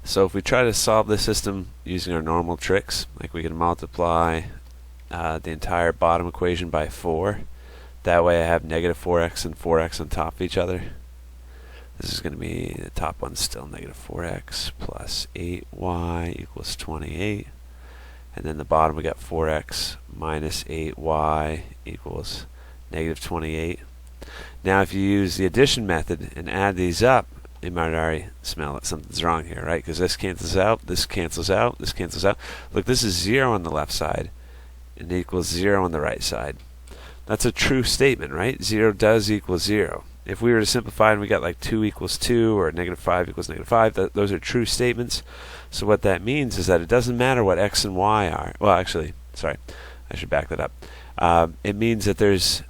So if we try to solve this system using our normal tricks, like we can multiply the entire bottom equation by 4. That way I have negative 4x and 4x on top of each other. This is going to be, the top one's still negative 4x plus 8y equals 28. And then the bottom we got 4x minus 8y equals negative 28. Now if you use the addition method and add these up, you might already smell that something's wrong here, right? Because this cancels out, this cancels out, this cancels out. Look, this is 0 on the left side and equals 0 on the right side. That's a true statement, right? 0 does equal 0. If we were to simplify and we got like 2 equals 2 or negative 5 equals negative 5, those are true statements. So what that means is that it doesn't matter what x and y are. Well, actually, sorry, I should back that up. It means that there's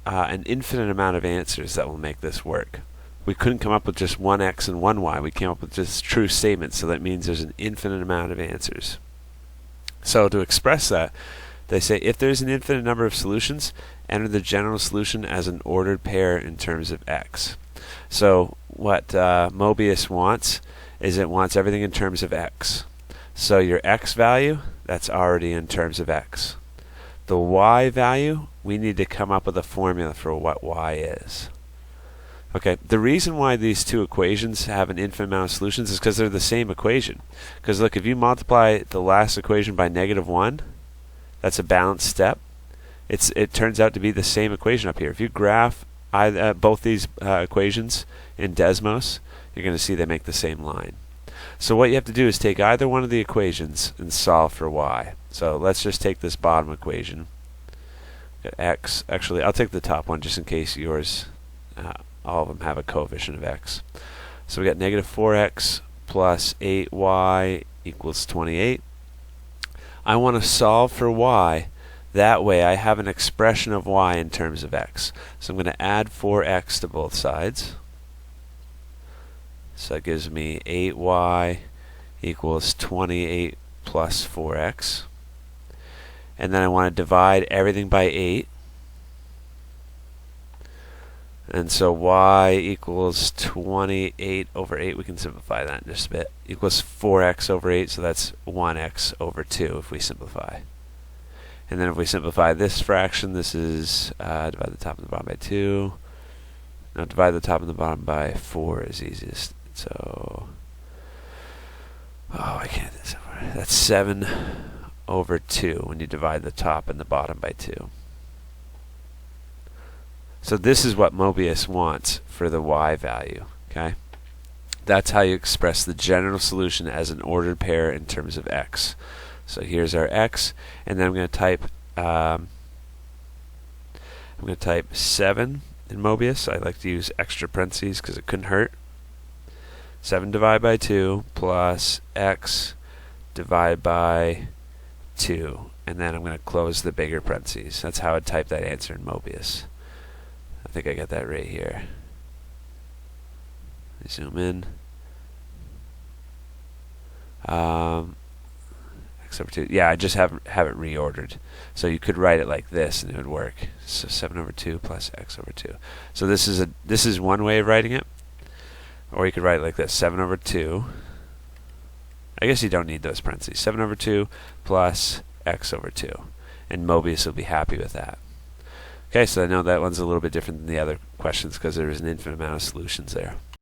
an infinite amount of answers that will make this work. We couldn't come up with just one x and one y. We came up with just true statements, so that means there's an infinite amount of answers. So to express that, they say if there's an infinite number of solutions, enter the general solution as an ordered pair in terms of x. So what Mobius wants is it wants everything in terms of x. So your x value, that's already in terms of x. The y value, we need to come up with a formula for what y is. Okay, the reason why these two equations have an infinite amount of solutions is because they're the same equation. Because look, if you multiply the last equation by negative 1, that's a balanced step. It turns out to be the same equation up here. If you graph both these equations in Desmos, you're going to see they make the same line. So what you have to do is take either one of the equations and solve for y. So let's just take this bottom equation. Got x. Actually, I'll take the top one just in case yours, all of them have a coefficient of x. So we got negative 4x plus 8y equals 28. I want to solve for y. That way I have an expression of y in terms of x. So I'm going to add 4x to both sides. So that gives me 8y equals 28 plus 4x. And then I want to divide everything by 8. And so y equals 28 over 8. We can simplify that in just a bit. Equals 4x over 8, so that's 1x over 2 if we simplify. And then if we simplify this fraction, this is divide the top and the bottom by 2. No, divide the top and the bottom by 4 is easiest. So, oh, I can't do this. That's 7 over 2 when you divide the top and the bottom by 2. So this is what Mobius wants for the y value, okay? That's how you express the general solution as an ordered pair in terms of x. So here's our x, and then I'm going to type 7 in Mobius. I like to use extra parentheses because it couldn't hurt. 7 divided by 2 plus x divided by 2, and then I'm going to close the bigger parentheses. That's how I'd type that answer in Mobius. I think I got that right here. Zoom in. X over 2. Yeah, I just have it reordered. So you could write it like this and it would work. So 7 over 2 plus x over 2. So this is one way of writing it. Or you could write it like this. 7 over 2. I guess you don't need those parentheses. 7 over 2 plus x over 2. And Mobius will be happy with that. Okay, so I know that one's a little bit different than the other questions because there's an infinite amount of solutions there.